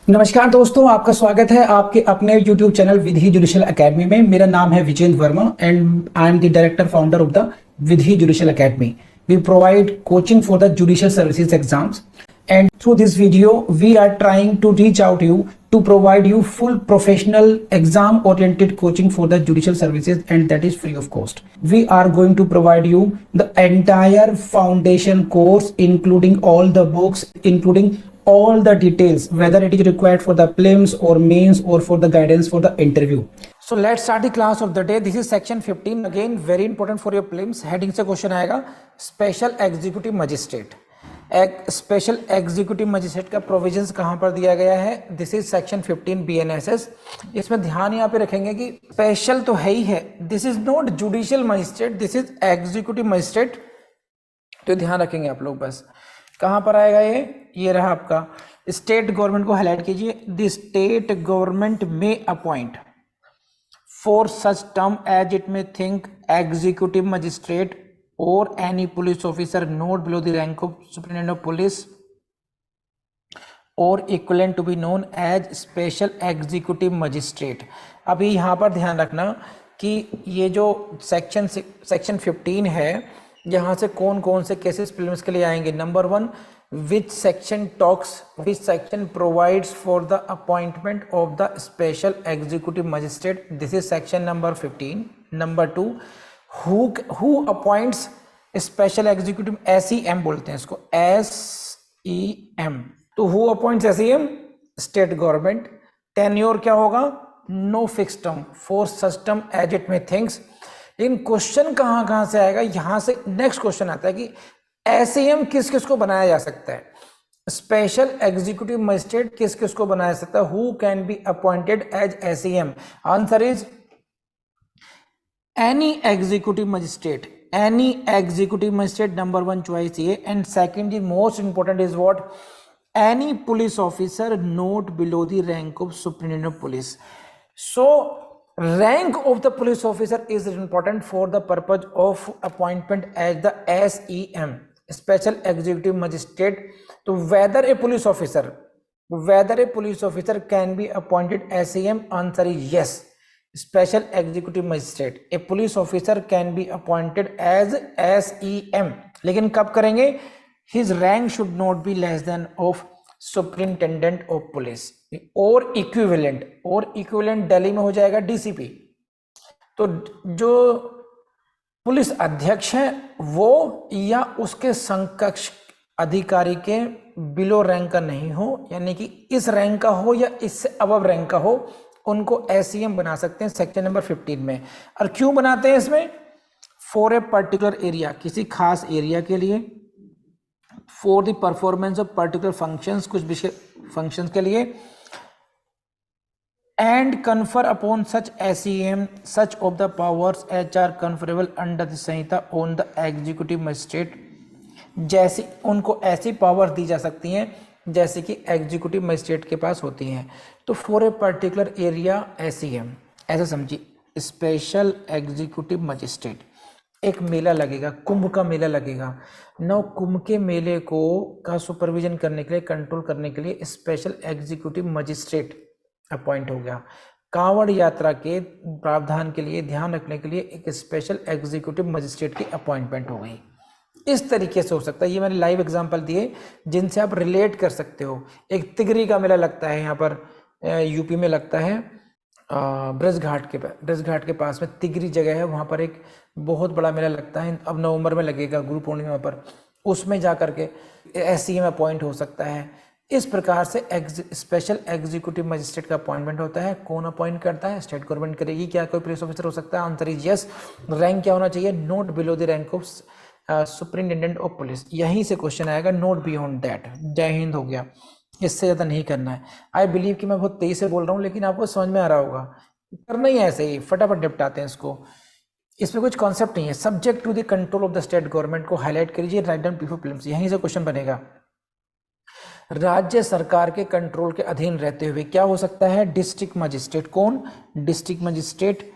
नमस्कार दोस्तों, आपका स्वागत है आपके अपने YouTube channel Vidhi judicial academy में। मेरा नाम है Vijendra Verma and I am the director founder of the Vidhi judicial academy. We provide coaching for the judicial services exams, and through this video we are trying to reach out you to provide you full professional exam oriented coaching for the judicial services, and that is free of cost. We are going to provide you the entire foundation course including all the books, including all the details, whether it is required for the prelims or mains or for the guidance for the interview. So let's start the class of the day. This is section 15, again very important for your prelims. Heading से question आएगा special executive magistrate. एक special executive magistrate का provisions कहाँ पर दिया गया है? This is section 15 BNSS। इसमें ध्यान यहाँ पे रखेंगे कि स्पेशल तो है ही है, this is not judicial magistrate, this is executive magistrate. तो ध्यान रखेंगे आप लोग। बस कहाँ पर आएगा ये रहा आपका। स्टेट गवर्नमेंट को हाईलाइट कीजिए। द स्टेट गवर्नमेंट में appoint for such term as it may think executive magistrate or any police officer not below the rank of superintendent of police or equivalent to be known as special executive magistrate। अभी यहाँ पर ध्यान रखना कि ये जो section 15 है, यहाँ से कौन कौन से केसेस प्रीलिम्स के लिए आएंगे। Number 1, which section provides for the appointment of the special executive magistrate? This is section number 15. Number 2, who appoints special executive? SEM बोलते हैं इसको, SEM। तो who appoints SEM? State government. Tenure क्या होगा? No fix term, for such term as it may thinks। लेकिन question कहाँ से आएगा? यहाँ से नेक्स्ट क्वेश्चन आता है कि एसएम किस किस को बनाया जा सकता है, स्पेशल एग्जीक्यूटिव मजिस्ट्रेट किस किस को बनाया जा सकता है, who can be appointed as SM? Answer is any executive magistrate, any executive magistrate, number 1 choice ये। And second is most important is what? Any police officer not below the rank of superintendent of police. So rank of the police officer is important for the purpose of appointment as the SEM, special executive magistrate। तो whether a police officer can be appointed SEM, answer is yes, special executive magistrate, a police officer can be appointed as SEM। लेकिन कब करेंगे? his rank should not be less than of superintendent of police और equivalent Delhi में हो जाएगा DCP. तो जो police अध्यक्ष है वो या उसके समकक्ष अधिकारी के बिलो रैंक का नहीं हो, यानी कि इस रैंक का हो या इससे अबव रैंक का हो, उनको एसईएम बना सकते हैं सेक्शन नंबर 15 में। और क्यों बनाते हैं इसमें? फॉर ए पर्टिकुलर एरिया, किसी खास एरिया के लिए, for the performance of particular functions, कुछ विशेष फंक्शंस के लिए, and confer upon such SEM such of the powers as are conferable under the संहिता ऑन द एग्जीक्यूटिव मजिस्ट्रेट। जैसी उनको ऐसी पावर दी जा सकती हैं जैसे कि एग्जीक्यूटिव मजिस्ट्रेट के पास होती हैं। तो for a particular area SEM, ऐसा समझिए, स्पेशल एग्जीक्यूटिव मजिस्ट्रेट। एक मेला लगेगा, कुंभ का मेला लगेगा ना, कुंभ के मेले को का सुपरविजन करने के लिए, कंट्रोल करने के लिए स्पेशल एग्जीक्यूटिव मजिस्ट्रेट अपॉइंट हो गया। कांवड़ यात्रा के प्रावधान के लिए ध्यान रखने के लिए एक स्पेशल एग्जीक्यूटिव मजिस्ट्रेट की अपॉइंटमेंट हो गई। इस तरीके से हो सकता है। ये मैंने लाइव एग्जांपल दिए जिनसे आप रिलेट कर सकते हो। एक तिगरी का मेला लगता है यहाँ पर, यूपी में लगता है, ब्रज घाट के पास में तिगरी जगह है, वहाँ पर एक बहुत बड़ा मेला लगता है। अब नवंबर में लगेगा, गुरु पूर्णिमा पर, उसमें जा करके एसईएम अपॉइंट हो सकता है। इस प्रकार से स्पेशल एग्जीक्यूटिव मजिस्ट्रेट का अपॉइंटमेंट होता है। कौन अपॉइंट करता है? स्टेट गवर्नमेंट करेगी। क्या कोई पुलिस ऑफिसर हो सकता है? Answer is yes. रैंक क्या होना चाहिए? Note below the rank of superintendent of police. यहीं से क्वेश्चन आएगा, नोट बियॉन्ड दैट। जय हिंद हो गया, इससे ज़्यादा नहीं करना है। आई बिलीव कि मैं बहुत तेज से बोल रहा हूँ, लेकिन आपको समझ में आ रहा होगा। करना ही ऐसे ही, फटाफट निपटाते हैं इसको। इसमें कुछ कॉन्सेप्ट नहीं है। Subject to the control of the state government को हाईलाइट करिए, राइट डाउन बिफोर प्रीलिम्स। यहीं से क्वेश्चन बनेगा। राज्य सरकार के कंट्रोल के अधीन रहते हुए क्या हो सकता है? District magistrate. कौन? District magistrate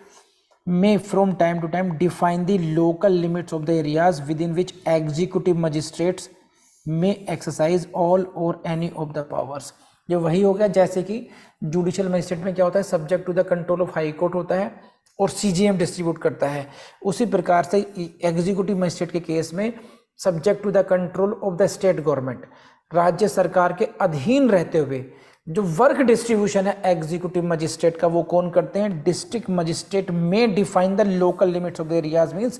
may from time to time define the local limits of the areas within which executive magistrates may exercise all or any of the powers। ये वही हो गया जैसे कि जुडिशियल मजिस्ट्रेट में क्या होता है, subject to the control of high court होता है और सीजीएम डिस्ट्रीब्यूट करता है। उसी प्रकार से एग्जीक्यूटिव मजिस्ट्रेट के केस में subject to the control of the state government, राज्य सरकार के अधीन रहते हुए जो वर्क डिस्ट्रीब्यूशन है एग्जीक्यूटिव मजिस्ट्रेट का वो कौन करते हैं, डिस्ट्रिक्ट मजिस्ट्रेट में define the local limits of the areas means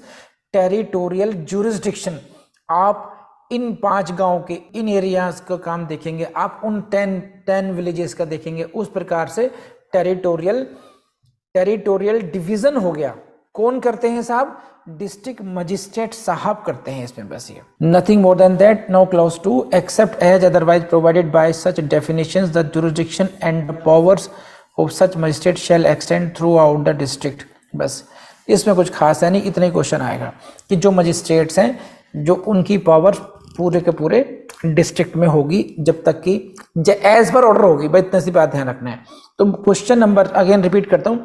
territorial jurisdiction. आप इन 5 गांव के इन एरियाज का काम देखेंगे, आप उन 10 विलेजेस का देखेंगे, उस प्रकार से टेरिटोरियल डिवीजन हो गया। कौन करते हैं साहब, डिस्ट्रिक्ट मजिस्ट्रेट साहब करते हैं इसमें, बस ये nothing more than that. Now clause 2 except as otherwise provided by such definitions the jurisdiction and the powers of such magistrate shall extend throughout the district. बस इसमें कुछ खास है नहीं, इतना ही क्वेश्चन आएगा कि जो मजिस्ट्रेट्स हैं जो उनकी पावर पूरे के पूरे डिस्ट्रिक्ट में होगी जब तक कि एज पर ऑर्डर होगी, भाई इतनी सी बात ध्यान रखना है। तो क्वेश्चन नंबर अगेन रिपीट करता हूं,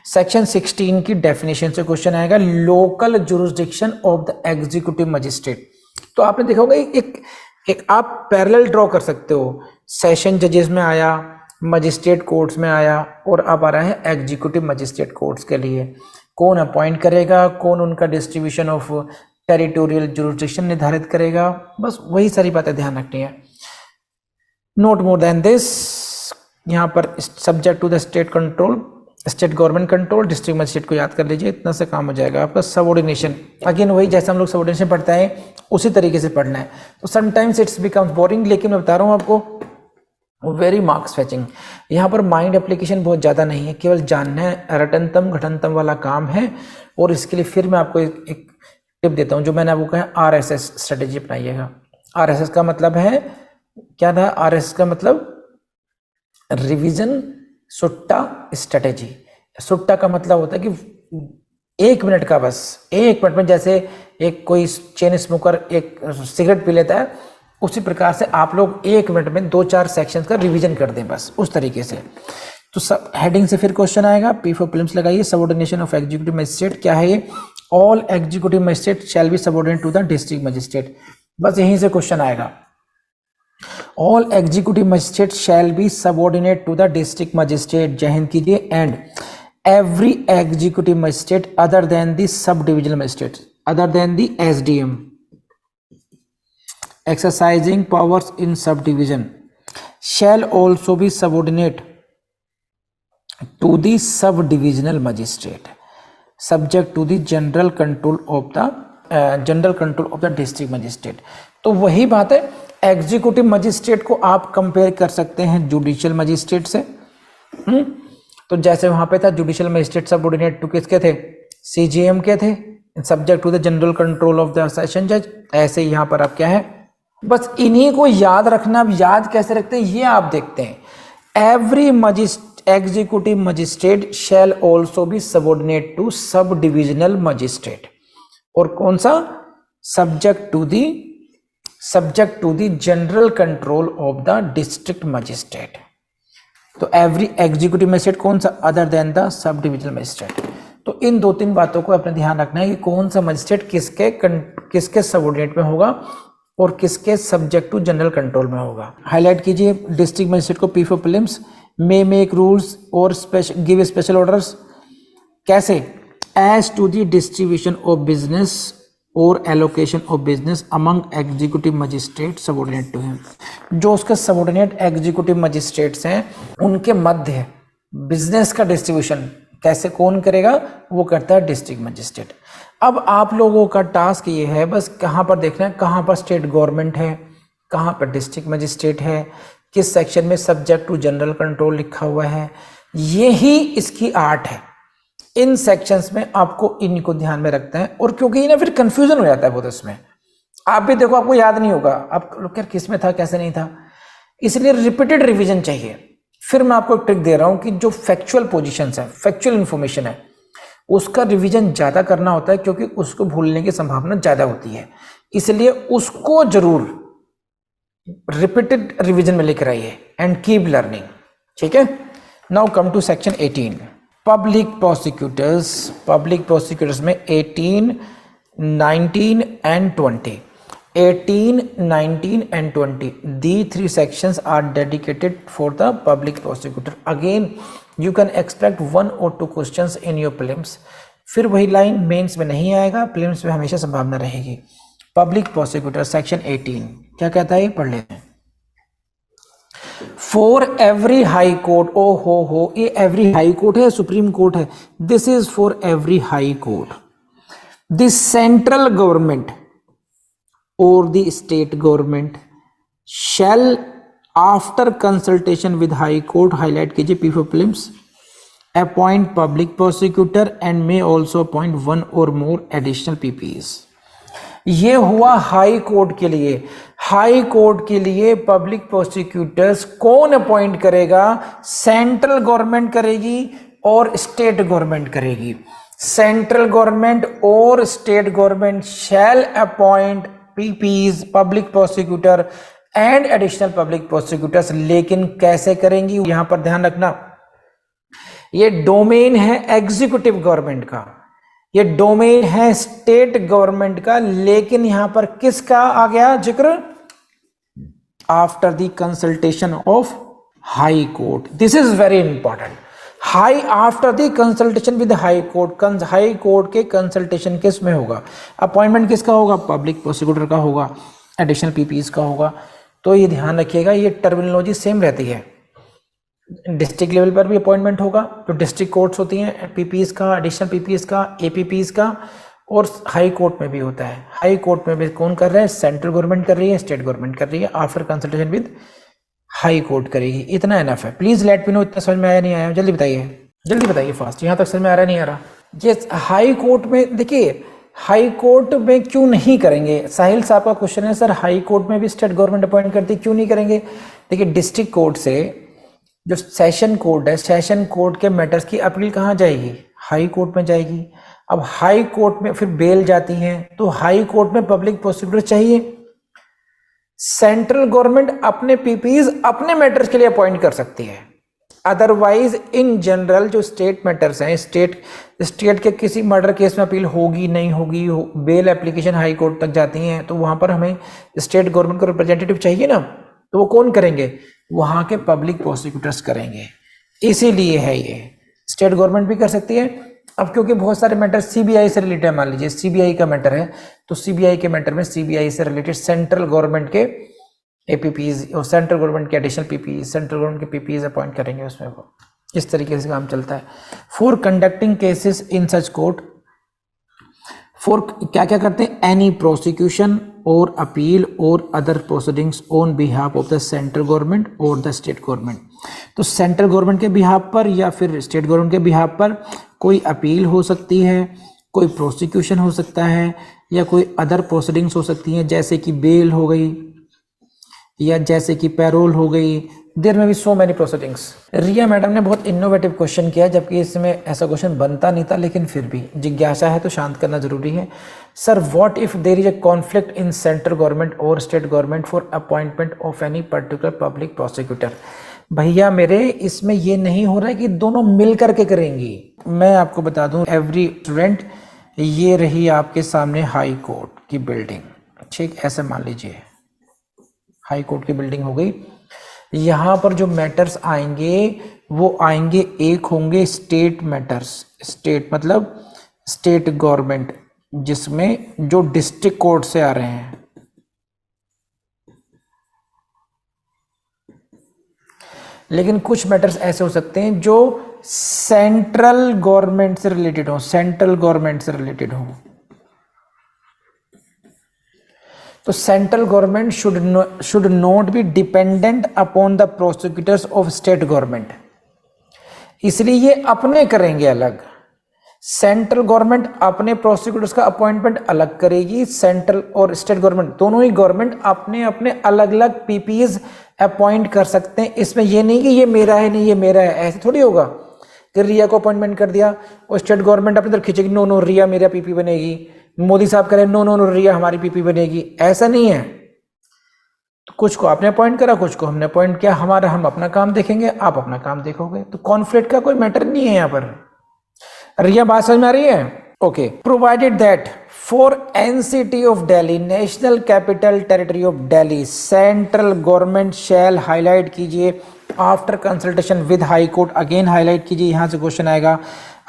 सेक्शन 16 की डेफिनेशन से क्वेश्चन आएगा, local jurisdiction of the executive magistrate. तो आपने देखा होगा एक आप पैरेलल ड्रॉ कर सकते हो, सेशन जजेस में आया, मजिस्ट्रेट कोर्ट्स में आया और अब आ रहा है एग्जीक्यूटिव मजिस्ट्रेट कोर्ट्स के लिए। कौन अपॉइंट करेगा, कौन उनका डिस्ट्रीब्यूशन ऑफ टेरिटोरियल जुरिस्डिक्शन निर्धारित करेगा, बस वही सारी बातें ध्यान रखनी है। नोट मोर देन दिस, यहाँ पर subject to the state control, state government control, district magistrate को याद कर लीजिए, इतना से काम हो जाएगा आपका। सबऑर्डिनेशन, अगेन वही जैसे हम लोग सबऑर्डिनेशन पढ़ते हैं उसी तरीके से पढ़ना है। तो समटाइम्स इट्स बिकम्स बोरिंग, लेकिन मैं बता रहा हूँ आपको वेरी मार्क्स फेचिंग। यहाँ पर माइंड एप्लीकेशन बहुत ज़्यादा नहीं है, केवल जानना है, रटनतम घटनतम वाला काम है। और इसके लिए फिर मैं आपको एक टिप देता हूँ, जो मैंने आपको कहा RSS स्ट्रेटेजी अपनाइएगा। RSS का मतलब है क्या था, RSS का मतलब रिवीजन सुट्टा स्ट्रेटेजी। सुट्टा का मतलब होता है कि 1 मिनट का, बस 1 मिनट में जैसे एक कोई चेन स्मोकर एक सिगरेट पी लेता है, उसी प्रकार से आप लोग 1 मिनट में 2-4 सेक्शंस का रिवीजन कर दें, बस उस तरीके से। तो सब हेडिंग से फिर क्वेश्चन आएगा, P for प्रीलिम्स लगाइए। सबऑर्डिनेशन ऑफ एग्जीक्यूटिव मजिस्ट्रेट क्या है ये, all executive magistrate shall be subordinate to the district magistrate, बस यहीं से क्वेश्चन आएगा। All executive magistrate shall be subordinate to the district magistrate, जय हिंद कीजिए। And every executive magistrate other than the sub divisional magistrate, other than the SDM exercising powers in subdivision shall also be subordinate to the subdivisional magistrate subject to the general control of the district magistrate। तो वही बात है, executive magistrate को आप compare कर सकते हैं judicial magistrate से। तो जैसे वहां पे था जुडिशियल मजिस्ट्रेट सबऑर्डिनेट टू किसके थे, CGM के थे, subject to the general control of the session जज, ऐसे ही यहां पर आप क्या है, बस इन्हीं को याद रखना। अब याद कैसे रखते हैं ये आप देखते हैं। Every executive magistrate shall also be subordinate to sub divisional magistrate, और कौन सा, subject to the general control of the district magistrate. तो एवरी एग्जीक्यूटिव मजिस्ट्रेट कौन सा, other than the sub divisional magistrate. तो इन 2-3 बातों को अपने ध्यान रखना है कि कौन सा मजिस्ट्रेट किसके सबऑर्डिनेट में होगा और किसके सब्जेक्ट टू जनरल कंट्रोल में होगा। हाईलाइट कीजिए डिस्ट्रिक्ट मजिस्ट्रेट को, P for prelims, may make rules और गिव स्पेशल ऑर्डर्स, कैसे, as to the distribution of business और allocation of business among executive magistrate subordinate to him. जो उसके subordinate executive magistrates हैं उनके मध्य बिजनेस का डिस्ट्रीब्यूशन कैसे कौन करेगा, वो करता है डिस्ट्रिक्ट मजिस्ट्रेट। अब आप लोगों का टास्क ये है, बस कहाँ पर देखना है, कहाँ पर स्टेट गवर्नमेंट है, कहाँ पर डिस्ट्रिक्ट मजिस्ट्रेट है, किस सेक्शन में सब्जेक्ट टू जनरल कंट्रोल लिखा हुआ है, यही इसकी आर्ट है। इन सेक्शंस में आपको इनको ध्यान में रखते हैं, और क्योंकि ये ना फिर कंफ्यूजन हो जाता है बहुत इसमें, आप भी देखो आपको याद नहीं होगा, आप लोग यार किस में था कैसे नहीं था, इसलिए रिपीटेड रिवीजन चाहिए। फिर मैं आपको एक ट्रिक दे रहा हूं कि जो फैक्चुअल पोजीशंस है, फैक्चुअल इंफॉर्मेशन है, उसका रिवीजन ज्यादा करना होता है, क्योंकि उसको भूलने की संभावना ज्यादा होती है, इसलिए उसको जरूर रिपीटेड रिवीजन में लेकर आइए एंड कीप लर्निंग, ठीक है। Now come to section 18, public prosecutors. Public prosecutors में 18, 19 and 20। 18, 19 and 20. These three sections are dedicated for the public prosecutor. Again, you can expect 1 or 2 questions in your prelims. फिर वही line mains में नहीं आएगा, prelims में हमेशा संभावना रहेगी. पब्लिक प्रोसिक्यूटर सेक्शन 18 क्या कहता है, पढ़ लेते हैं. फॉर एवरी हाई कोर्ट, ओ हो, ये एवरी हाई कोर्ट है, सुप्रीम कोर्ट है. This is for every high court. This central government or the state government shall after consultation with high court, highlight कीजिए P for prelims, appoint public prosecutor and may also appoint 1 or more additional PPs. ये हुआ high court के लिए. High court के लिए public prosecutors कौन appoint करेगा? Central government करेगी और स्टेट गवर्नमेंट करेगी. सेंट्रल गवर्नमेंट और state government shall appoint PPs, public prosecutor and additional public prosecutors. लेकिन कैसे करेंगी, यहां पर ध्यान रखना, ये डोमेन है एग्जीक्यूटिव गवर्नमेंट का, ये डोमेन है स्टेट गवर्नमेंट का. लेकिन यहां पर किसका आ गया जिक्र? After the consultation of high court. This is very important. High after the consultation with high court. High court के कंसल्टेशन किस में होगा? अपॉइंटमेंट किसका होगा? पब्लिक प्रोसिक्यूटर का होगा, एडिशनल पीपीज का होगा. तो ये ध्यान रखिएगा, ये टर्मिनोलॉजी सेम रहती है. डिस्ट्रिक्ट लेवल पर भी अपॉइंटमेंट होगा, तो डिस्ट्रिक्ट कोर्ट्स होती हैं, पीपीज का, एडिशनल पीपीज का, एपीपीज का, और हाई कोर्ट में भी होता है. हाई कोर्ट में भी कौन कर रहा है? सेंट्रल गवर्नमेंट कर रही है, स्टेट गवर्नमेंट कर रही है. After consultation with high court करेगी. इतना एनफ है. प्लीज लेट मी नो इतना समझ में आया नहीं आया, जल्दी बताइए, जल्दी बताइए फास्ट. यहां तक समझ में आ रहा नहीं आ रहा? ये हाई कोर्ट में देखिए, हाई कोर्ट में क्यों नहीं करेंगे? साहिल साहब का क्वेश्चन है, सर हाई कोर्ट में भी स्टेट गवर्नमेंट अपॉइंट करती, क्यों नहीं करेंगे? देखिए, डिस्ट्रिक्ट कोर्ट से जो सेशन कोर्ट है, सेशन कोर्ट के मैटर्स की अपील कहाँ जाएगी? हाई कोर्ट में जाएगी. अब हाई कोर्ट में फिर बेल जाती है, तो हाई कोर्ट में पब्लिक प्रोसिक्यूटर चाहिए. सेंट्रल गवर्नमेंट अपने पीपीज अपने मैटर्स के लिए अपॉइंट कर सकती है. अदरवाइज इन जनरल जो स्टेट मैटर्स हैं, स्टेट के किसी मर्डर केस में अपील होगी नहीं होगी, बेल एप्लीकेशन हाई कोर्ट तक जाती हैं, तो वहां पर हमें स्टेट गवर्नमेंट को रिप्रेजेंटेटिव चाहिए ना. तो वो कौन करेंगे? वहां के पब्लिक प्रोसिक्यूटर्स करेंगे. इसीलिए है ये. स्टेट गवर्नमेंट भी कर सकती है. अब क्योंकि बहुत सारे मैटर सीबीआई से रिलेटेड है, मान लीजिए सीबीआई का मैटर है, तो सीबीआई के मैटर में सीबीआई से रिलेटेड सेंट्रल गवर्नमेंट के एपीपीज और सेंट्रल गवर्नमेंट के एडिशनल पीपी, सेंट्रल गवर्नमेंट के पीपीज अपॉइंट करेंगे उसमें. वो इस तरीके से काम चलता है. For conducting cases in such court, for क्या क्या करते हैं? एनी प्रोसिक्यूशन और अपील और other proceedings on behalf of the central government और द स्टेट गवर्नमेंट. तो सेंट्रल गवर्नमेंट के बिहाफ पर या फिर स्टेट गवर्नमेंट के बिहाफ पर कोई अपील हो सकती है, कोई प्रोसिक्यूशन हो सकता है, या कोई अदर प्रोसीडिंग्स हो सकती हैं, जैसे कि बेल हो गई या जैसे कि पैरोल हो गई. देयर में भी सो मैनी प्रोसीडिंग्स. रिया मैडम ने बहुत इनोवेटिव क्वेश्चन किया, जबकि इसमें ऐसा क्वेश्चन बनता नहीं था, लेकिन फिर भी जिज्ञासा है तो शांत करना जरूरी है. Sir, what if there is a conflict in central government और state government for appointment of any particular public prosecutor? भैया मेरे, इसमें ये नहीं हो रहा है कि दोनों मिल करके करेंगी. मैं आपको बता दूं एवरी स्टूडेंट, ये रही आपके सामने हाई कोर्ट की बिल्डिंग. ठीक, ऐसे मान लीजिए हाई कोर्ट की बिल्डिंग हो गई. यहाँ पर जो मैटर्स आएंगे वो आएंगे, एक होंगे स्टेट मैटर्स. स्टेट मतलब स्टेट गवर्नमेंट, जिसमें जो डिस्ट्रिक्ट कोर्ट से आ रहे हैं. लेकिन कुछ मैटर्स ऐसे हो सकते हैं जो सेंट्रल गवर्नमेंट से रिलेटेड हो, सेंट्रल गवर्नमेंट से रिलेटेड हो. तो central government should not be dependent upon the prosecutors of state government. इसलिए ये अपने करेंगे अलग. सेंट्रल गवर्नमेंट अपने प्रोसिक्यूटर्स का अपॉइंटमेंट अलग करेगी. सेंट्रल और स्टेट गवर्नमेंट दोनों ही गवर्नमेंट अपने अपने अलग अलग पीपीज अपॉइंट कर सकते हैं. इसमें ये नहीं कि ये मेरा है, नहीं ये मेरा है, ऐसे थोड़ी होगा कि रिया को अपॉइंटमेंट कर दिया और स्टेट गवर्नमेंट अपनी तरफ खींचेगी, नो नो रिया मेरा पीपी बनेगी. मोदी साहब करें, नो नो नो रिया हमारी पीपी बनेगी. ऐसा नहीं है. तो कुछ को आपने अपॉइंट करा, कुछ को हमने अपॉइंट किया. हम अपना काम देखेंगे, आप अपना काम देखोगे. तो कॉन्फ्लिक्ट का कोई मैटर नहीं है यहाँ पर. रिया बात समझ में आ रही है? Okay. Provided that for NCT of Delhi, national capital territory of Delhi, central government shall, highlight कीजिए after consultation with high court, again highlight कीजिए, यहां से क्वेश्चन आएगा,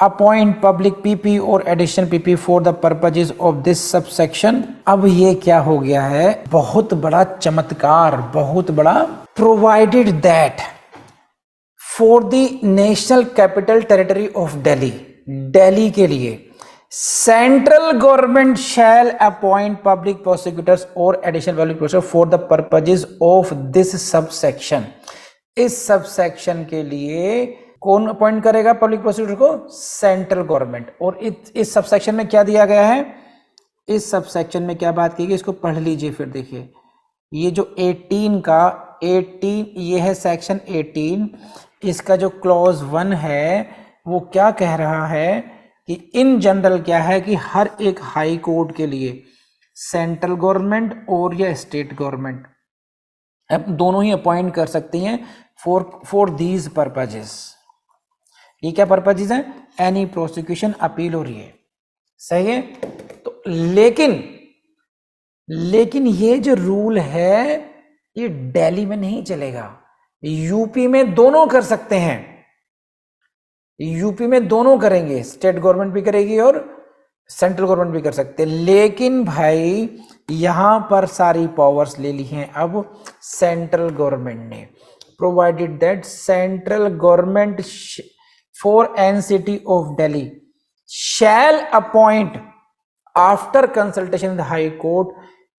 अपॉइंट पब्लिक पीपी और additional PP for the purposes of this subsection. अब ये क्या हो गया है, बहुत बड़ा चमत्कार, बहुत बड़ा, provided that for the national capital territory of Delhi, Delhi के लिए central government shall appoint public prosecutors और additional public prosecutor for the purposes of this subsection. इस सबसेक्शन के लिए कौन अपॉइंट करेगा पब्लिक प्रोसिक्यूटर को? Central government. और इस सबसेक्शन में क्या दिया गया है, इस सबसेक्शन में क्या बात की गई, इसको पढ़ लीजिए फिर देखिए, ये जो 18 का 18 ये है सेक्शन 18, इसका जो क्लॉज 1 है वो क्या कह रहा है कि इन जनरल क्या है कि हर एक हाई कोर्ट के लिए सेंट्रल गवर्नमेंट और या स्टेट गवर्नमेंट दोनों ही अपॉइंट कर सकती हैं फॉर दीज पर्पजेस। ये क्या पर्पजेस हैं? एनी प्रोसिक्यूशन, अपील और ये सही है। तो लेकिन ये जो रूल है ये दिल्ली में नहीं चलेगा, यूपी में दोनों कर सकते हैं, यूपी में दोनों करेंगे, स्टेट गवर्नमेंट भी करेगी और सेंट्रल गवर्नमेंट भी कर सकते हैं। लेकिन भाई यहां पर सारी पावर्स ले ली हैं अब सेंट्रल गवर्नमेंट ने, provided that central government for NCT of Delhi shall appoint after consultation with high court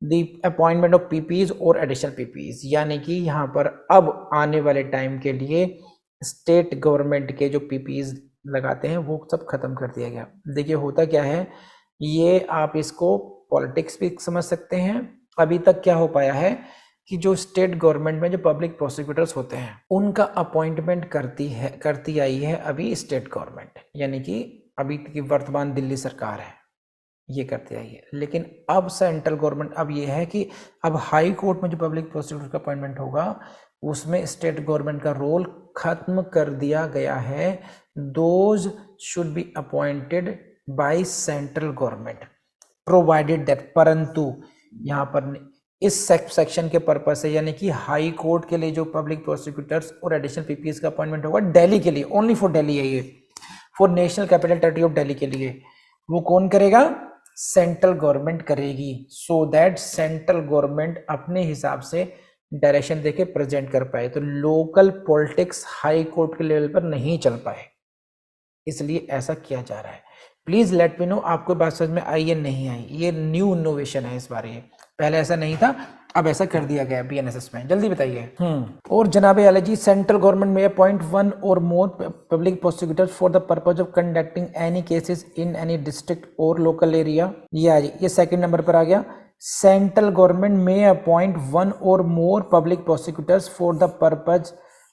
the appointment of PPs और एडिशनल पीपीज। यानी कि यहां पर अब आने वाले टाइम के लिए स्टेट गवर्नमेंट के जो पीपीज लगाते हैं वो सब खत्म कर दिया गया। देखिए होता क्या है, ये आप इसको पॉलिटिक्स भी समझ सकते हैं। अभी तक क्या हो पाया है कि जो स्टेट गवर्नमेंट में जो पब्लिक प्रोसिक्यूटर्स होते हैं उनका अपॉइंटमेंट करती आई है अभी स्टेट गवर्नमेंट, यानी कि अभी की वर्तमान दिल्ली सरकार है, ये करती आई है। लेकिन अब सेंट्रल गवर्नमेंट अब ये है कि अब हाई कोर्ट में जो पब्लिक प्रोसिक्यूटर का अपॉइंटमेंट होगा उसमें स्टेट गवर्नमेंट का रोल खत्म कर दिया गया है। Those should be appointed by central government provided that, परंतु यहाँ पर इस सेक्शन के पर्पज से, यानी कि हाई कोर्ट के लिए जो पब्लिक प्रोसिक्यूटर्स और एडिशनल पीपीएस का अपॉइंटमेंट होगा दिल्ली के लिए, ओनली फॉर दिल्ली है ये, for national capital territory of Delhi के लिए, वो कौन करेगा? सेंट्रल गवर्नमेंट करेगी, सो दैट सेंट्रल गवर्नमेंट अपने हिसाब से डायरेक्शन देके प्रेजेंट कर पाए, तो लोकल पॉलिटिक्स हाई कोर्ट के लेवल पर नहीं चल पाए, इसलिए ऐसा किया जा रहा है। प्लीज लेट मी नो आपको बात समझ में आई या नहीं आई, ये न्यू इनोवेशन है इस बार, ये पहले ऐसा नहीं था, अब ऐसा कर दिया गया बीएनएसएस में। जल्दी बताइए। और जनाब आला जी, सेंट्रल गवर्नमेंट में appoint one or more public prosecutors for the purpose of conducting any cases in any district और लोकल एरिया। ये सेकंड नंबर पर आ गया। सेंट्रल गवर्नमेंट में appoint one or more public prosecutors for the purpose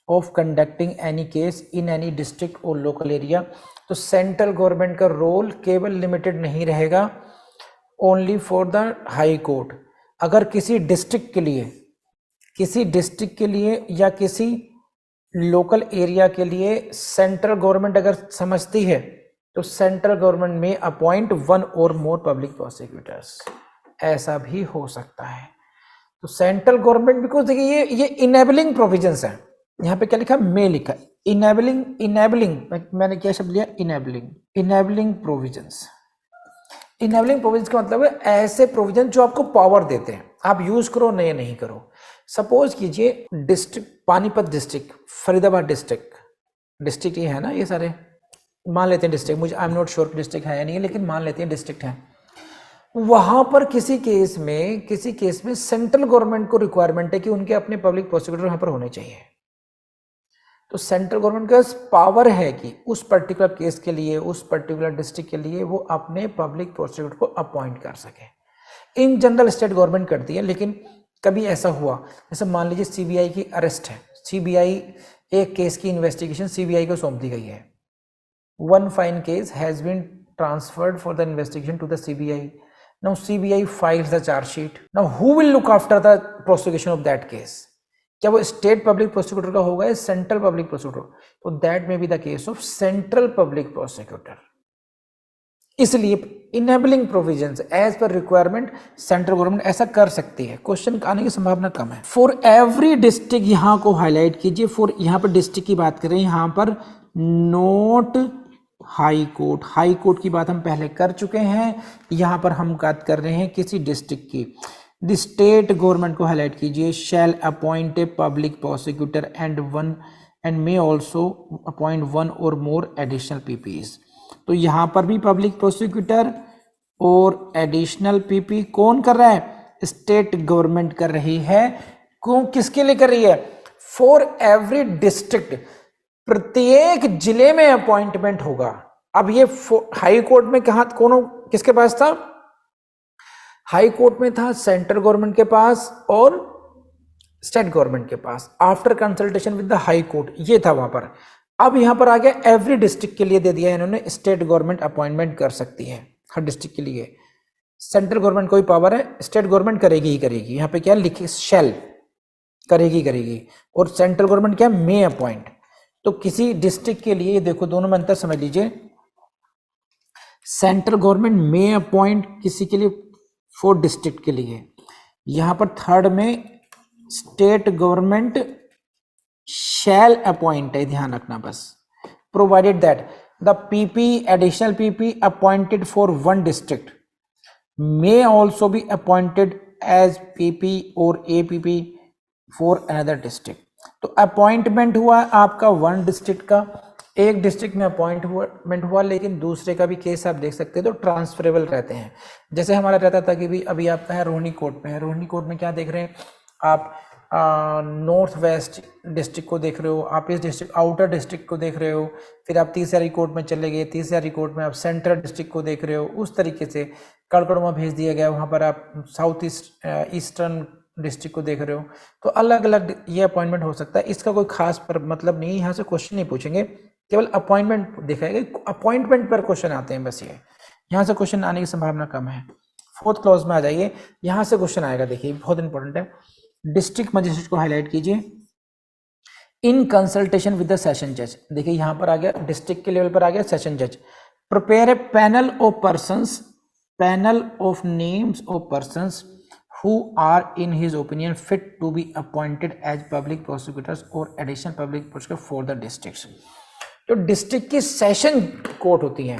of conducting any case in any district और local area. तो central government का role केवल लिमिटेड नहीं रहेगा only for the high court. अगर किसी डिस्ट्रिक्ट के लिए या किसी लोकल एरिया के लिए सेंट्रल गवर्नमेंट अगर समझती है तो सेंट्रल गवर्नमेंट में appoint one or more public prosecutors, ऐसा भी हो सकता है। तो सेंट्रल गवर्नमेंट, बिकॉज देखिए ये इनेबलिंग प्रोविजंस है, यहाँ पे क्या लिखा? मे लिखा इनेबलिंग मैंने क्या शब्द लिया? Enabling provisions. इनेबलिंग प्रोविजंस का मतलब है ऐसे प्रोविजन जो आपको पावर देते हैं, आप यूज करो नहीं करो। सपोज कीजिए district Panipat district, Faridabad district ये है ना, ये सारे मान लेते हैं डिस्ट्रिक्ट, मुझे I am not sure district है या नहीं है, लेकिन मान लेते हैं डिस्ट्रिक्ट है। वहां पर किसी केस में सेंट्रल गवर्नमेंट को रिक्वायरमेंट है कि उनके अपने पब्लिक प्रोसिक्यूटर वहां पर होने चाहिए। तो सेंट्रल गवर्नमेंट का पावर है कि उस पर्टिकुलर केस के लिए, उस पर्टिकुलर डिस्ट्रिक्ट के लिए वो अपने पब्लिक प्रोसिक्यूटर को अपॉइंट कर सके। इन जनरल स्टेट गवर्नमेंट करती है, लेकिन कभी ऐसा हुआ, जैसे मान लीजिए सीबीआई की अरेस्ट है, सीबीआई एक केस की इन्वेस्टिगेशन सीबीआई को सौंप दी गई है। One fine case has been transferred for the investigation to the CBI. Now CBI files the chargesheet. Now who will look after the prosecution of that case? क्या वो state public prosecutor का होगा या सेंट्रल पब्लिक प्रोसिक्यूटर? तो that may be the case of central public prosecutor. इसलिए enabling provisions as per requirement central government ऐसा कर सकती है। क्वेश्चन आने की संभावना कम है। फॉर एवरी डिस्ट्रिक्ट, यहाँ को हाईलाइट कीजिए, फॉर यहाँ पर डिस्ट्रिक्ट की बात करें, यहाँ पर note high court, high court की बात हम पहले कर चुके हैं, यहाँ पर हम बात कर रहे हैं किसी डिस्ट्रिक्ट की। द स्टेट गवर्नमेंट को हाईलाइट कीजिए, shall appoint a public prosecutor and may also appoint one or more additional PPs. तो यहाँ पर भी पब्लिक प्रोसिक्यूटर और एडिशनल पीपी कौन कर रहा है? स्टेट गवर्नमेंट कर रही है। कौन, किसके लिए कर रही है? फॉर एवरी डिस्ट्रिक्ट, प्रत्येक जिले में अपॉइंटमेंट होगा। अब ये हाई कोर्ट में कहा, कौन, किसके पास था? हाई कोर्ट में था सेंट्रल गवर्नमेंट के पास और स्टेट गवर्नमेंट के पास, after consultation with the high court, ये था वहां पर। अब यहां पर आ गया एवरी डिस्ट्रिक्ट के लिए दे दिया इन्होंने, स्टेट गवर्नमेंट अपॉइंटमेंट कर सकती है हर डिस्ट्रिक्ट के लिए। सेंट्रल गवर्नमेंट कोई पावर है, स्टेट गवर्नमेंट करेगी ही करेगी। यहाँ पे क्या लिखी? शैल, करेगी। और सेंट्रल गवर्नमेंट क्या? मे अपॉइंट। तो किसी डिस्ट्रिक्ट के लिए देखो, दोनों में अंतर समझ लीजिए। सेंट्रल गवर्नमेंट मे अपॉइंट किसी के लिए, फॉर डिस्ट्रिक्ट के लिए। यहां पर थर्ड में स्टेट गवर्नमेंट शैल अपॉइंट है, ध्यान रखना बस। Provided that the PP, additional PP appointed for one district may also be appointed as PP or APP for another district। तो अपॉइंटमेंट हुआ आपका वन डिस्ट्रिक्ट का, एक डिस्ट्रिक्ट में अपॉइंटमेंट हुआ, लेकिन दूसरे का भी केस आप देख सकते हैं तो ट्रांसफरेबल रहते हैं। जैसे हमारा रहता था कि भी अभी आपका है रोहिणी कोर्ट में है, रोहिणी कोर्ट में क्या देख रहे हैं आप? नॉर्थ वेस्ट डिस्ट्रिक्ट को देख रहे हो, आप इस डिस्ट्रिक्ट आउटर डिस्ट्रिक्ट को देख रहे हो, फिर आप तीसरी कोर्ट में चले गए, तीसरी कोर्ट में आप सेंट्रल डिस्ट्रिक्ट को देख रहे हो। उस तरीके से कड़कड़वा भेज दिया गया, वहाँ पर आप साउथ ईस्टर्न डिस्ट्रिक्ट को देख रहे हो। तो अलग अलग ये अपॉइंटमेंट हो सकता है, इसका कोई खास पर मतलब नहीं, यहाँ से क्वेश्चन नहीं पूछेंगे, केवल अपॉइंटमेंट दिखाएगा, अपॉइंटमेंट पर क्वेश्चन आते हैं बस। ये यहाँ से क्वेश्चन आने की संभावना कम है। फोर्थ क्लॉज में आ जाइए, यहाँ से क्वेश्चन आएगा, देखिए बहुत इंपॉर्टेंट है। डिस्ट्रिक्ट मजिस्ट्रेट को हाईलाइट कीजिए, in consultation with the session जज। देखिए यहाँ पर आ गया, डिस्ट्रिक्ट के लेवल पर आ गया सेशन जज। Prepare a panel of persons, panel of names of persons who are in his opinion fit to be appointed as public prosecutors or additional public prosecutor for the districts। तो district की session court होती है,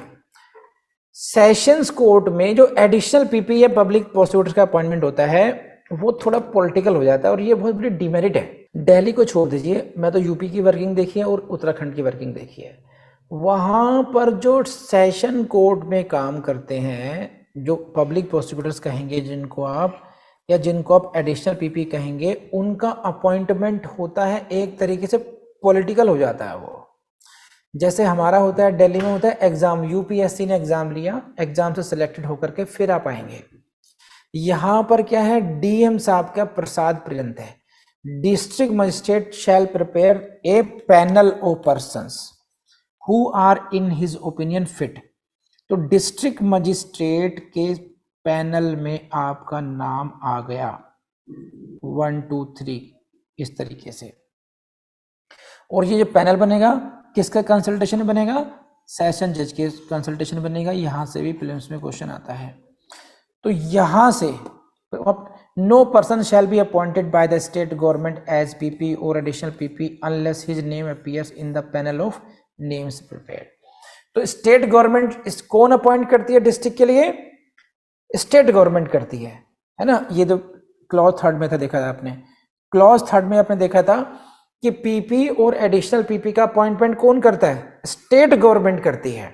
sessions court में जो additional PP या public prosecutors का appointment होता है वो थोड़ा पॉलिटिकल हो जाता है, और ये बहुत बड़ी डिमेरिट है। दिल्ली को छोड़ दीजिए, मैं तो यूपी की वर्किंग देखी है और उत्तराखंड की वर्किंग देखी है। वहां पर जो सेशन कोर्ट में काम करते हैं, जो पब्लिक प्रोसिक्यूटर्स कहेंगे जिनको आप, या जिनको आप एडिशनल पीपी कहेंगे, उनका अपॉइंटमेंट होता है एक तरीके से पॉलिटिकल हो जाता है वो। जैसे हमारा होता है दिल्ली में होता है एग्जाम, यूपीएससी ने एग्जाम लिया, एग्जाम से सिलेक्टेड होकर के फिर आप आएंगे। यहां पर क्या है? डीएम साहब का प्रसाद पर्यंत है, district magistrate shall prepare a panel of persons who are in his opinion fit. तो डिस्ट्रिक्ट मजिस्ट्रेट के पैनल में आपका नाम आ गया 1 2 3 इस तरीके से, और ये जो पैनल बनेगा किसका कंसल्टेशन बनेगा? सेशन जज के कंसल्टेशन बनेगा। यहां से भी प्रीलिम्स में क्वेश्चन आता है। तो यहां से no person shall be appointed by the state government as PP और additional PP unless his name appears in the panel of names prepared. तो स्टेट गवर्नमेंट कौन अपॉइंट करती है डिस्ट्रिक्ट के लिए? स्टेट गवर्नमेंट करती है ना। ये तो क्लॉज थर्ड में था, देखा था आपने, क्लॉज थर्ड में आपने देखा था कि पीपी और एडिशनल पीपी का अपॉइंटमेंट कौन करता है? स्टेट गवर्नमेंट करती है।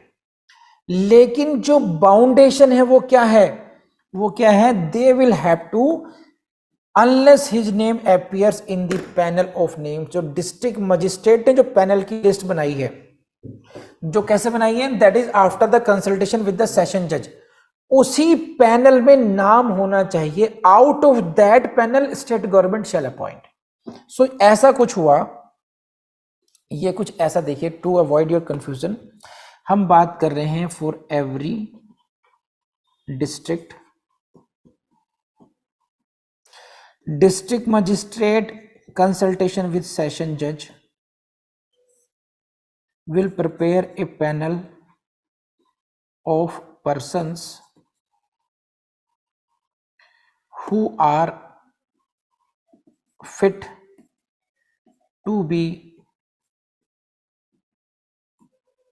लेकिन जो बाउंडेशन है वो क्या है? वो क्या है? They will have to unless his name appears in the panel of names. जो डिस्ट्रिक्ट मजिस्ट्रेट ने जो पैनल की लिस्ट बनाई है, जो कैसे बनाई है? That is after the consultation with the session जज। उसी पैनल में नाम होना चाहिए। Out of that panel state government shall appoint. So ऐसा कुछ हुआ, ये कुछ ऐसा देखिए, टू अवॉइड योर कंफ्यूजन हम बात कर रहे हैं for every district, district magistrate consultation with session जज will prepare a panel of persons who are fit to be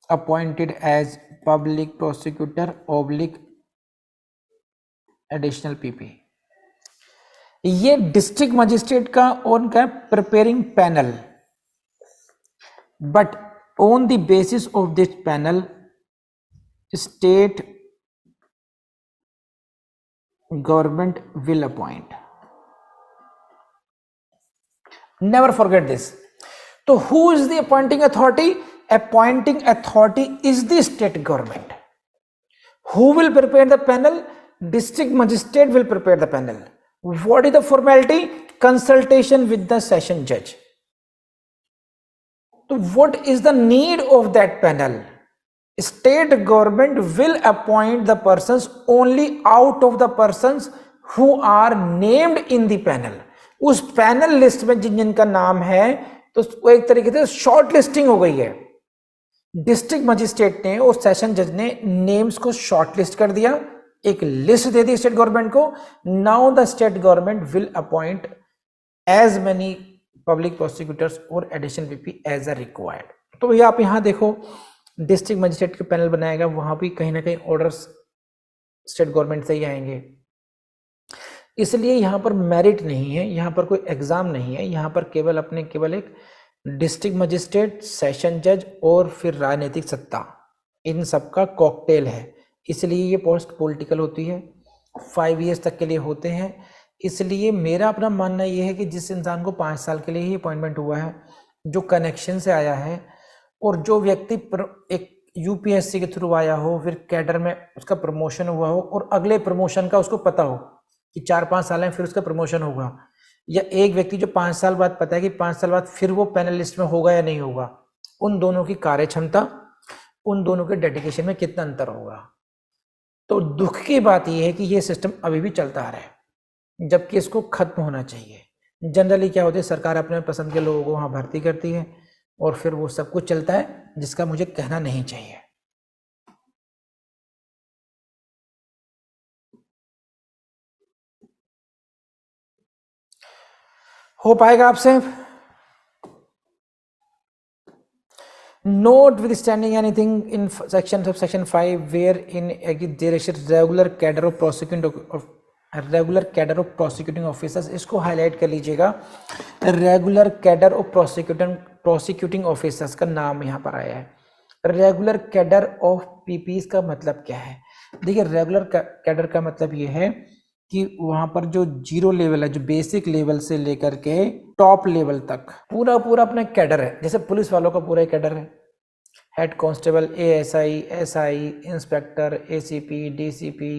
appointed as public prosecutor oblique additional PP। ये डिस्ट्रिक्ट मजिस्ट्रेट का उनका preparing panel, but on the basis of this panel state government will appoint. Never forget this. तो who is the appointing authority? Appointing authority is the state government. Who will prepare the panel? District magistrate will prepare the panel. What is the formality? Consultation with the session judge. So what is the need of that panel? State government will appoint the persons only out of the persons who are named in the panel. उस panel list में जिन जिनका नाम है, तो वो एक तरीके से शॉर्ट लिस्टिंग हो गई है। डिस्ट्रिक्ट मजिस्ट्रेट ने और सेशन जज ने नेम्स को शॉर्ट लिस्ट कर दिया, एक लिस्ट दे दी स्टेट गवर्नमेंट को। Now the state government will appoint as many public prosecutors और additional PP as a required. तो भैया आप यहां देखो, डिस्ट्रिक्ट मजिस्ट्रेट का पैनल बनाएगा, वहां भी कहीं ना कहीं ऑर्डर्स स्टेट गवर्नमेंट से ही आएंगे। इसलिए यहां पर मेरिट नहीं है, यहां पर कोई एग्जाम नहीं है, यहां पर केवल एक डिस्ट्रिक्ट मजिस्ट्रेट, सेशन जज और फिर राजनीतिक सत्ता, इन सबका कॉकटेल है। इसलिए ये पोस्ट पॉलिटिकल होती है, 5 ईयर्स तक के लिए होते हैं। इसलिए मेरा अपना मानना ये है कि जिस इंसान को 5 साल के लिए ही अपॉइंटमेंट हुआ है, जो कनेक्शन से आया है, और जो व्यक्ति एक यूपीएससी के थ्रू आया हो, फिर कैडर में उसका प्रमोशन हुआ हो और अगले प्रमोशन का उसको पता हो कि 4-5 साल में फिर उसका प्रमोशन होगा, या एक व्यक्ति जो 5 साल बाद पता है कि 5 साल बाद फिर वो पैनल लिस्ट में होगा या नहीं होगा, उन दोनों की कार्य क्षमता, उन दोनों के डेडिकेशन में कितना अंतर होगा। तो दुख की बात यह है कि ये सिस्टम अभी भी चलता आ रहा है, जबकि इसको खत्म होना चाहिए। जनरली क्या होता है, सरकार अपने पसंद के लोगों को वहां भर्ती करती है और फिर वो सब कुछ चलता है, जिसका मुझे कहना नहीं चाहिए। हो पाएगा आपसे? Notwithstanding anything in section 5 wherein there is regular cadre of prosecuting officers, इसको हाईलाइट कर लीजिएगा। Regular cadre of prosecuting officers का नाम यहाँ पर आया है। रेगुलर कैडर ऑफ पीपीज का मतलब क्या है? देखिए, रेगुलर कैडर का मतलब ये है कि वहां पर जो 0 लेवल है, जो बेसिक लेवल से लेकर के टॉप लेवल तक पूरा अपना कैडर है। जैसे पुलिस वालों का पूरा कैडर है, head constable, ASI, SI, inspector, ACP, DCP,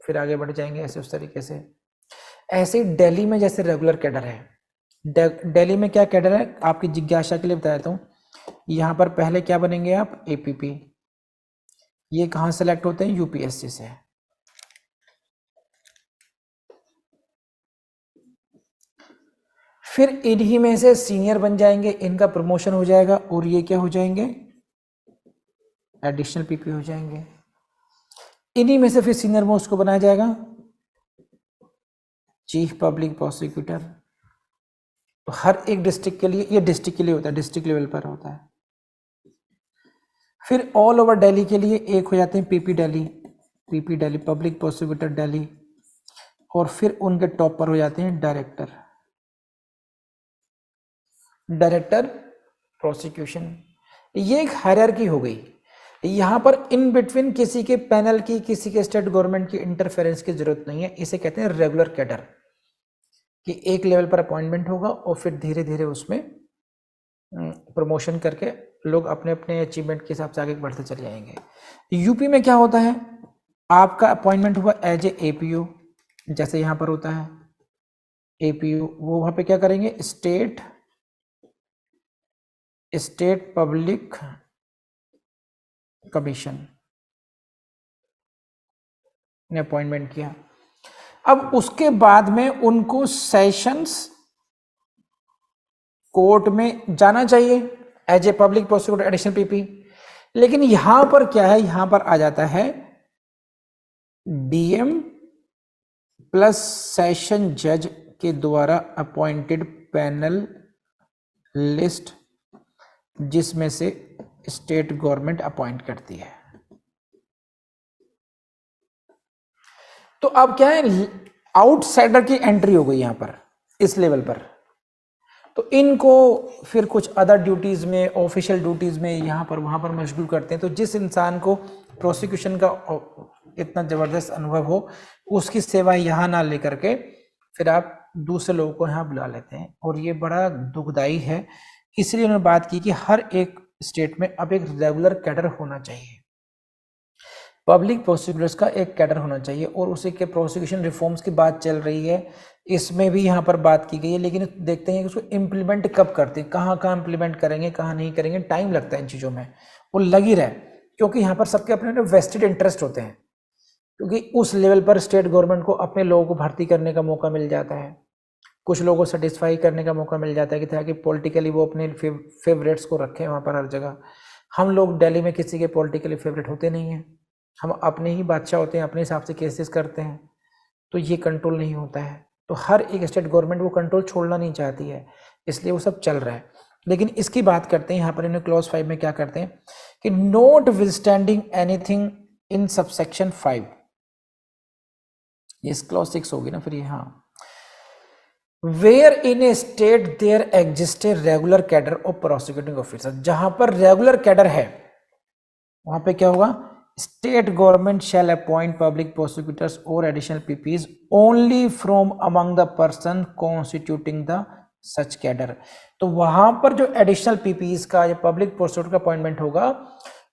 फिर आगे बढ़ जाएंगे ऐसे उस तरीके से। ऐसे ही दिल्ली में जैसे रेगुलर कैडर है। दिल्ली में क्या कैडर है, आपकी जिज्ञासा के लिए बता देता हूँ। यहाँ पर पहले क्या बनेंगे आप? एपीपी। ये कहाँ सेलेक्ट होते हैं? यूपीएससी से। फिर इन्हीं में से सीनियर बन जाएंगे, इनका प्रमोशन हो जाएगा और ये क्या हो जाएंगे? एडिशनल पीपी हो जाएंगे। इन्हीं में से फिर सीनियर मोस्ट को बनाया जाएगा चीफ पब्लिक प्रोसिक्यूटर। तो हर एक डिस्ट्रिक्ट के लिए, ये डिस्ट्रिक्ट के लिए होता है, डिस्ट्रिक्ट लेवल पर होता है। फिर ऑल ओवर दिल्ली के लिए एक हो जाते हैं PP Delhi, public prosecutor Delhi, और फिर उनके टॉप पर हो जाते हैं डायरेक्टर प्रोसिक्यूशन। ये एक हायरार्की हो गई। यहां पर इन बिटवीन किसी के पैनल की, किसी के स्टेट गवर्नमेंट की इंटरफेरेंस की जरूरत नहीं है। इसे कहते हैं रेगुलर कैडर, कि एक लेवल पर अपॉइंटमेंट होगा और फिर धीरे धीरे उसमें प्रमोशन करके लोग अपने अपने अचीवमेंट के हिसाब से आगे बढ़ते चले जाएंगे। यूपी में क्या होता है, आपका अपॉइंटमेंट हुआ एज ए एपीओ, जैसे यहां पर होता है एपीओ, वो वहां पे क्या करेंगे? स्टेट पब्लिक कमीशन ने अपॉइंटमेंट किया। अब उसके बाद में उनको सेशंस कोर्ट में जाना चाहिए as a public prosecutor additional PP. लेकिन यहां पर क्या है, यहां पर आ जाता है डीएम प्लस सेशन जज के द्वारा अपॉइंटेड पैनल लिस्ट जिसमें से स्टेट गवर्नमेंट अपॉइंट करती है। तो अब क्या है, आउटसाइडर की एंट्री हो गई यहां पर इस लेवल पर, तो इनको फिर कुछ अदर ड्यूटीज में, ऑफिशियल ड्यूटीज में यहां पर वहां पर मशगूल करते हैं। तो जिस इंसान को प्रोसिक्यूशन का इतना जबरदस्त अनुभव हो, उसकी सेवा यहाँ ना लेकर के फिर आप दूसरे लोगों को यहाँ बुला लेते हैं, और ये बड़ा दुखदाई है। इसलिए उन्होंने बात की कि हर एक स्टेट में अब एक रेगुलर कैडर होना चाहिए, पब्लिक प्रोसिक्यूटर्स का एक कैडर होना चाहिए, और उसी के प्रोसिक्यूशन रिफॉर्म्स की बात चल रही है, इसमें भी यहाँ पर बात की गई है। लेकिन देखते हैं कि उसको इम्प्लीमेंट कब करते हैं, कहाँ कहाँ इम्प्लीमेंट करेंगे, कहाँ नहीं करेंगे, टाइम लगता है इन चीज़ों में, वो लग ही रहा है, क्योंकि यहाँ पर सबके अपने वेस्टेड इंटरेस्ट होते हैं, क्योंकि उस लेवल पर स्टेट गवर्नमेंट को अपने लोगों को भर्ती करने का मौका मिल जाता है, कुछ लोगों को सेटिस्फाई करने का मौका मिल जाता है कि ताकि पॉलिटिकली वो अपने फेवरेट्स को रखें वहाँ पर हर जगह। हम लोग दिल्ली में किसी के पॉलिटिकली फेवरेट होते नहीं हैं, हम अपने ही बादशाह होते हैं, अपने हिसाब से केसेस करते हैं, तो ये कंट्रोल नहीं होता है। तो हर एक स्टेट गवर्नमेंट वो कंट्रोल छोड़ना नहीं चाहती है, इसलिए वो सब चल रहा है। लेकिन इसकी बात करते हैं यहाँ पर, इन्हें क्लॉज 5 में क्या करते हैं कि notwithstanding anything in subsection 5, इस क्लॉज 6 होगी ना फिर ये, हाँ, where in a state there exist a regular cadre of prosecuting officer, जहां पर रेगुलर कैडर है वहां पे क्या होगा, state government shall appoint public prosecutors और additional PPs only from among the person constituting the such cadre. तो वहां पर जो एडिशनल पीपीज का, जो पब्लिक प्रोसिक्यूटर का अपॉइंटमेंट होगा,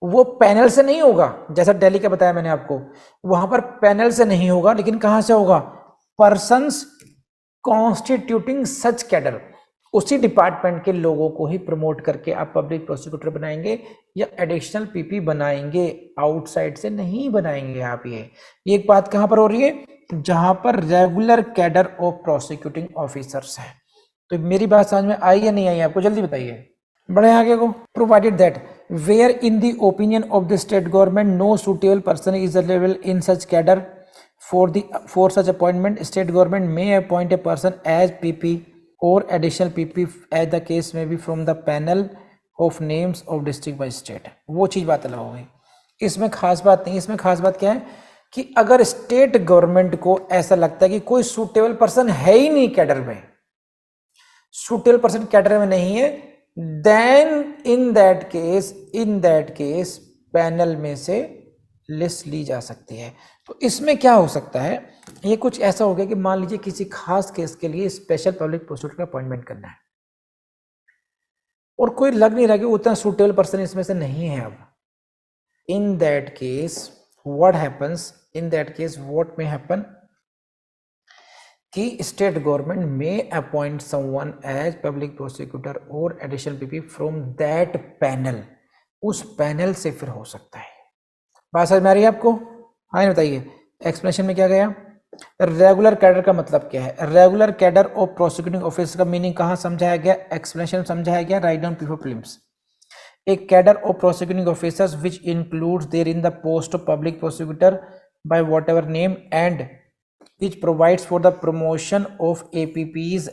वो पैनल से नहीं होगा, जैसा दिल्ली का बताया मैंने आपको, वहां पर पैनल से नहीं होगा, लेकिन कहां से होगा, पर्सन्स कॉन्स्टिट्यूटिंग सच कैडर, उसी डिपार्टमेंट के लोगों को ही प्रमोट करके आप पब्लिक प्रोसिक्यूटर बनाएंगे या एडिशनल पीपी बनाएंगे, आउटसाइड से नहीं बनाएंगे आप। ये एक बात कहां पर हो रही है, जहां पर regular cadre of prosecuting officers है। तो मेरी बात समझ में आई या नहीं आई आपको, जल्दी बताइए, बढ़े आगे को। Provided that where in the opinion of the state government no suitable person is available in such cadre for such appointment, state government may appoint a person as PP or additional PP as the case may be from the panel of names of district magistrate। वो चीज बात अलग हो गई, इसमें खास बात नहीं। इसमें खास बात क्या है कि अगर स्टेट गवर्नमेंट को ऐसा लगता है कि कोई सुटेबल पर्सन है ही नहीं कैडर में, सुटेबल पर्सन कैडर में नहीं है, then in that case panel में से लिस्ट ली जा सकती है। तो इसमें क्या हो सकता है, ये कुछ ऐसा हो गया कि मान लीजिए किसी खास केस के लिए स्पेशल पब्लिक प्रोसिक्यूटर का अपॉइंटमेंट करना है, और कोई लग नहीं रहा कि उतना सुटेबल पर्सन इसमें से नहीं है। अब in that case what happens, in that case what may happen कि स्टेट गवर्नमेंट में appoint someone as public prosecutor और additional PP from that panel, उस पैनल से फिर हो सकता है। बात समझ में आ रही है आपको? हाँ बताइए, एक्सप्लेनेशन में क्या गया, रेगुलर कैडर का मतलब क्या है, regular cadre of prosecuting officer का मीनिंग कहाँ समझाया गया, एक्सप्लेनेशन समझाया गया, right down before prelims. A cadre of prosecuting officers which includes therein the post of public prosecutor by whatever name and which provides for the promotion of APPs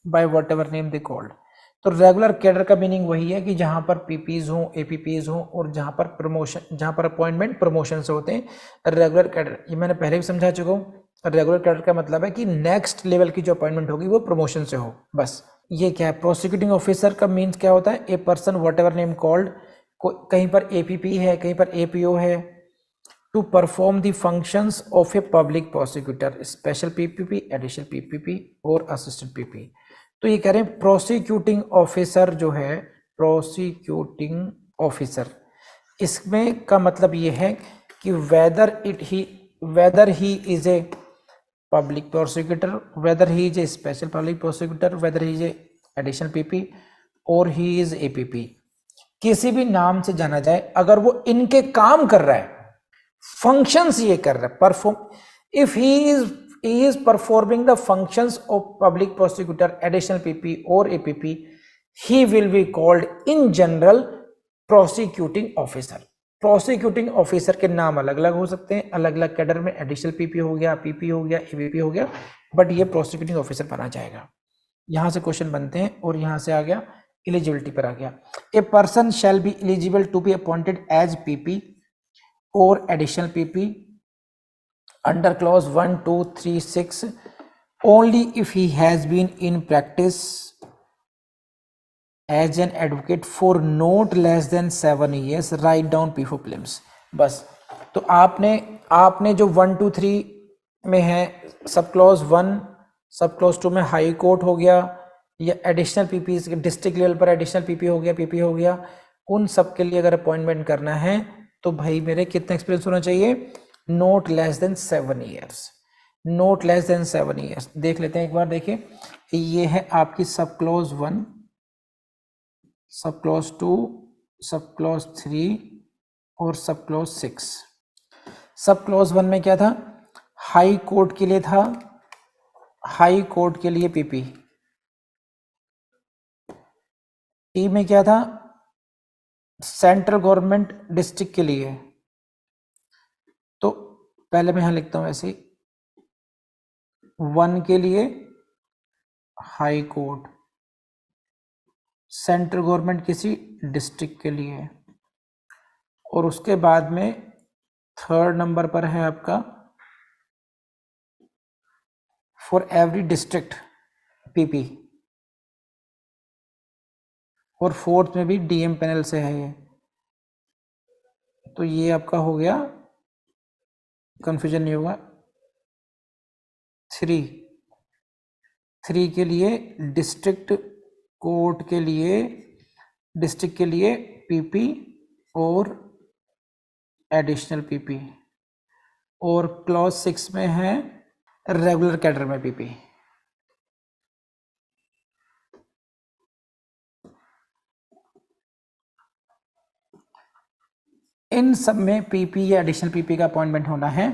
by whatever name they called। तो regular cadre का meaning वही है कि जहां पर PPs हों, एपीपीज हों, और जहां पर प्रमोशन, जहां पर अपॉइंटमेंट प्रमोशन से होते हैं। रेगुलर कैडर ये मैंने पहले भी समझा चुका हूँ, रेगुलर कैडर का मतलब है कि नेक्स्ट लेवल की जो अपॉइंटमेंट होगी वो प्रमोशन से हो, बस। ये क्या है, प्रोसिक्यूटिंग ऑफिसर का मीन्स क्या होता है, a person whatever name called, कहीं पर एपीपी है, कहीं पर एपीओ है, to perform the functions of a public prosecutor, special PPP, additional PPP और असिस्टेंट पीपी। तो ये कह रहे हैं प्रोसिक्यूटिंग ऑफिसर जो है, प्रोसिक्यूटिंग ऑफिसर, इसमें का मतलब ये है कि weather he is a public prosecutor, weather he is a special public prosecutor, weather he is a additional PP और ही इज एपीपी, किसी भी नाम से जाना जाए, अगर वो इनके काम कर रहा है, फंक्शंस ये कर रहा है, perform, if he is performing the functions of public prosecutor, additional PP or APP, he will be called in general prosecuting officer। Prosecuting officer के नाम अलग अलग हो सकते हैं, अलग अलग कैडर में एडिशनल पीपी हो गया, पीपी हो गया, एवीपी हो गया, बट ये प्रोसिक्यूटिंग ऑफिसर बना जाएगा। यहां से क्वेश्चन बनते हैं और यहां से आ गया एलिजिबिलिटी पर आ गया। A person shall be eligible to be appointed as PP और additional PP under clause 1, 2, 3, 6 only if he has been in practice as an advocate for not less than 7 years. Write down P4 prelims. बस तो आपने जो 1, 2, 3 में है sub clause 1, sub clause 2 में high court हो गया या एडिशनल पीपी डिस्ट्रिक्ट लेवल पर एडिशनल पीपी हो गया, पीपी हो गया, उन सब के लिए अगर अपॉइंटमेंट करना है तो भाई मेरे कितना एक्सपीरियंस होना चाहिए? Not less then 7 years, not less then 7 years. देख लेते हैं एक बार, देखिए ये है आपकी sub clause 1, sub clause 2, sub clause 3 और सब क्लॉज 6। सब क्लॉज 1 में क्या था? हाई कोर्ट के लिए था, हाई कोर्ट के लिए पीपी। टी में क्या था? सेंट्रल गवर्नमेंट डिस्ट्रिक्ट के लिए। तो पहले मैं यहां लिखता हूं ऐसे, 1 के लिए हाई कोर्ट, सेंट्रल गवर्नमेंट किसी डिस्ट्रिक्ट के लिए, और उसके बाद में 3rd नंबर पर है आपका फॉर एवरी डिस्ट्रिक्ट पीपी, और 4th में भी डीएम पैनल से है ये। तो ये आपका हो गया, कंफ्यूजन नहीं होगा, 3 के लिए डिस्ट्रिक्ट कोर्ट के लिए, डिस्ट्रिक्ट के लिए पीपी और एडिशनल पीपी, और क्लॉज 6 में है रेगुलर कैडर में पीपी। इन सब में पीपी या एडिशनल पीपी का अपॉइंटमेंट होना है।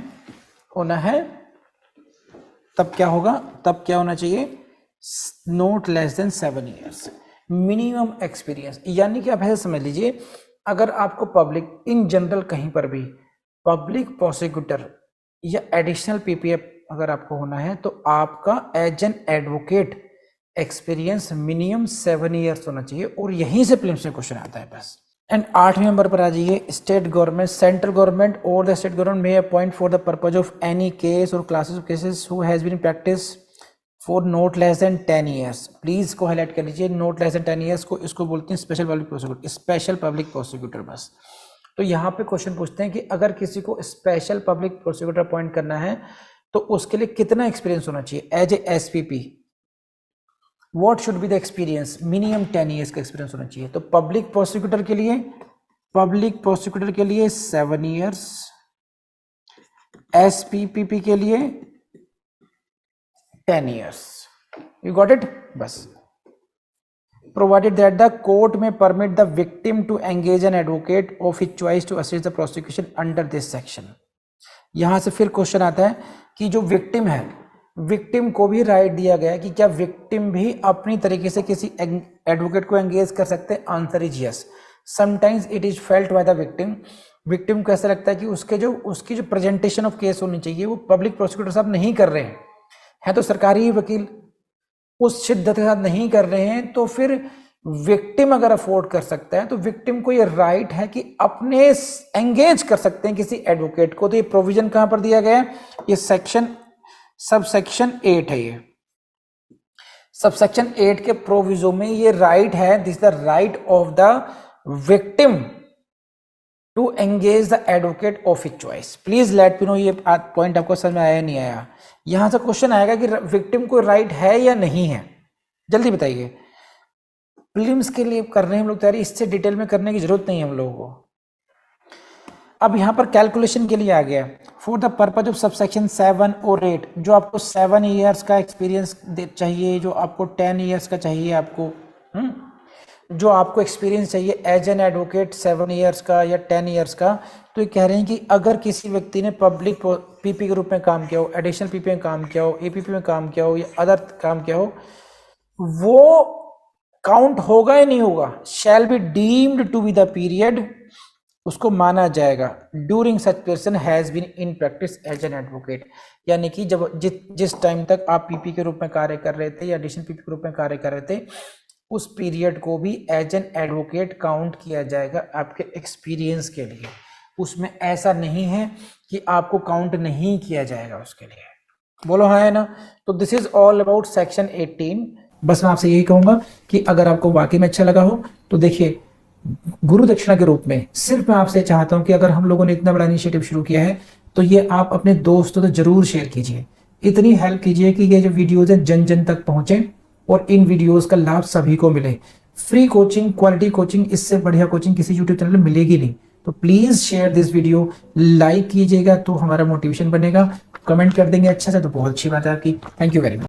तब क्या होगा? तब क्या होना चाहिए? Not less then 7 years minimum experience. यानी कि आप ऐसे समझ लीजिए, अगर आपको पब्लिक इन जनरल कहीं पर भी पब्लिक प्रोसिक्यूटर या एडिशनल पीपीएफ अगर आपको होना है तो आपका as an advocate experience minimum 7 years होना चाहिए, और यहीं से प्रीलिम्स में क्वेश्चन आता है बस। एंड 8वें नंबर पर आ जाइए, स्टेट गवर्नमेंट, सेंट्रल गवर्नमेंट और the state government may appoint for the purpose of any case और classes of cases who has been practice for not less than 10 years. Please को highlight कर लीजिए, not less than 10 years को इसको बोलते हैं special public prosecutor, special public prosecutor बस। तो यहाँ पे क्वेश्चन पूछते हैं कि अगर किसी को स्पेशल पब्लिक प्रोसिक्यूटर अपॉइंट करना है तो उसके लिए कितना एक्सपीरियंस होना चाहिए? As a SPP what should be the experience? Minimum 10 years का एक्सपीरियंस होना चाहिए। तो पब्लिक प्रोसिक्यूटर के लिए 7 ईयर्स, एसपीपीपी के लिए 10 ईयर्स। You got it? बस। Provided that the court may permit the victim to engage an advocate of his choice to assist the prosecution under this section. यहां से फिर क्वेश्चन आता है कि जो विक्टिम है, विक्टिम को भी राइट दिया गया है कि क्या विक्टिम भी अपनी तरीके से किसी एडवोकेट को एंगेज कर सकते हैं? Answer is yes. Sometimes it is felt by the victim को ऐसा लगता है कि उसकी जो प्रेजेंटेशन ऑफ केस होनी चाहिए वो पब्लिक प्रोसिक्यूटर साहब नहीं कर रहे हैं तो सरकारी वकील उस शिद्दत के साथ नहीं कर रहे हैं, तो फिर विक्टिम अगर अफोर्ड कर सकता है तो विक्टिम को ये राइट है कि अपने एंगेज कर सकते हैं किसी एडवोकेट को। तो ये प्रोविजन कहां पर दिया गया है? ये सबसेक्शन 8 है। ये सबसेक्शन 8 के प्रोविजो में ये राइट है, this the right of the victim to engage the advocate of his choice. Please let me know ये पॉइंट आपको समझ में आया नहीं आया। यहां से क्वेश्चन आएगा कि विक्टिम को राइट है या नहीं है, जल्दी बताइए। प्रीलिम्स के लिए कर रहे हैं हम लोग तैयारी, इससे डिटेल में करने की जरूरत नहीं है हम लोगों को। अब यहां पर कैलकुलेशन के लिए आ गया, for the purpose of subsection 7 और 8, जो आपको 7 ईयर्स का एक्सपीरियंस चाहिए, जो आपको 10 ईयर्स का चाहिए, आपको जो आपको एक्सपीरियंस चाहिए एज एन एडवोकेट 7 ईयर्स का या 10 ईयर्स का। तो ये कह रहे हैं कि अगर किसी व्यक्ति ने पब्लिक पीपी के रूप में काम किया हो, एडिशनल पीपी में काम किया हो, एपीपी में काम किया हो या अदर काम किया हो, वो काउंट होगा या नहीं होगा? Shall be deemed to be the period उसको माना जाएगा। During such person has been in practice as an advocate, यानी कि जब जिस टाइम तक आप पीपी के रूप में कार्य कर रहे थे या एडिशनल पीपी के रूप में कार्य कर रहे थे, उस पीरियड को भी एज एन एडवोकेट काउंट किया जाएगा आपके एक्सपीरियंस के लिए। उसमें ऐसा नहीं है कि आपको काउंट नहीं किया जाएगा उसके लिए। बोलो हाँ है ना। तो this is all about section 18। बस मैं आपसे यही कहूंगा कि अगर आपको वाकई में अच्छा लगा हो तो देखिए, गुरु दक्षिणा के रूप में सिर्फ मैं आपसे चाहता हूं कि अगर हम लोगों ने इतना बड़ा इनिशिएटिव शुरू किया है तो ये आप अपने दोस्तों तो जरूर शेयर कीजिए, इतनी हेल्प कीजिए कि ये जो वीडियोज है जन जन तक पहुंचे और इन वीडियोस का लाभ सभी को मिले। फ्री कोचिंग, क्वालिटी कोचिंग, इससे बढ़िया कोचिंग किसी यूट्यूब चैनल में मिलेगी नहीं। तो please share this video, like कीजिएगा तो हमारा मोटिवेशन बनेगा, कमेंट कर देंगे अच्छा से तो बहुत अच्छी बात है आपकी। Thank you very much.